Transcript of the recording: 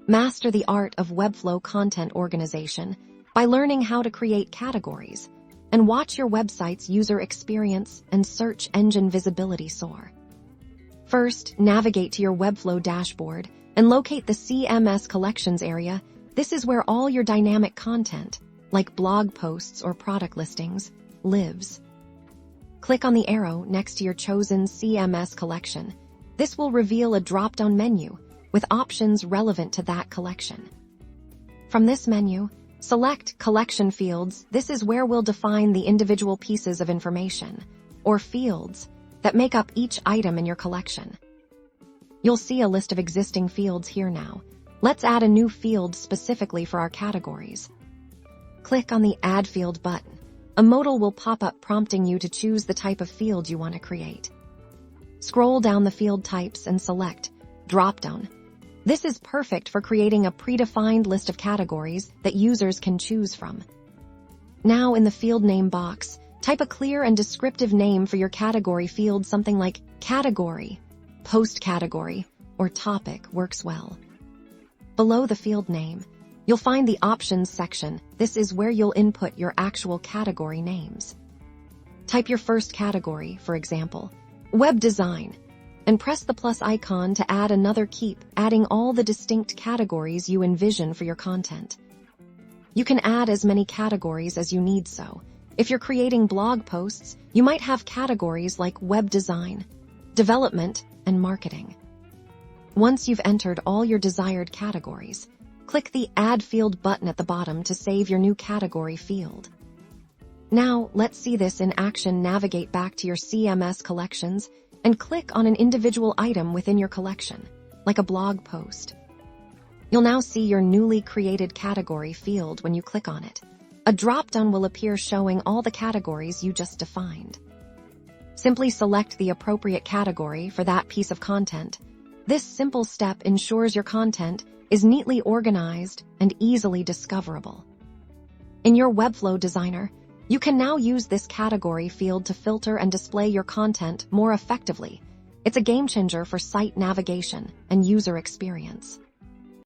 Master the art of Webflow content organization by learning how to create categories, and watch your website's user experience and search engine visibility soar. First, navigate to your Webflow dashboard and locate the CMS Collections area. This is where all your dynamic content, like blog posts or product listings, lives. Click on the arrow next to your chosen CMS collection. This will reveal a drop-down menu with options relevant to that collection. From this menu, select Collection Fields. This is where we'll define the individual pieces of information, or fields, that make up each item in your collection. You'll see a list of existing fields here now. Let's add a new field specifically for our categories. Click on the Add Field button. A modal will pop up prompting you to choose the type of field you want to create. Scroll down the field types and select Dropdown. This is perfect for creating a predefined list of categories that users can choose from. Now in the field name box, type a clear and descriptive name for your category field. Something like category, post category, or topic works well. Below the field name, you'll find the Options section. This is where you'll input your actual category names. Type your first category, for example, Web Design, and press the plus icon to add another. Keep adding all the distinct categories you envision for your content. You can add as many categories as you need so. If you're creating blog posts, you might have categories like Web Design, Development, and Marketing. Once you've entered all your desired categories, click the Add Field button at the bottom to save your new category field. Now, let's see this in action. Navigate back to your CMS Collections and click on an individual item within your collection, like a blog post. You'll now see your newly created category field when you click on it. A drop-down will appear showing all the categories you just defined. Simply select the appropriate category for that piece of content. This simple step ensures your content is neatly organized and easily discoverable. In your Webflow designer, you can now use this category field to filter and display your content more effectively. It's a game changer for site navigation and user experience.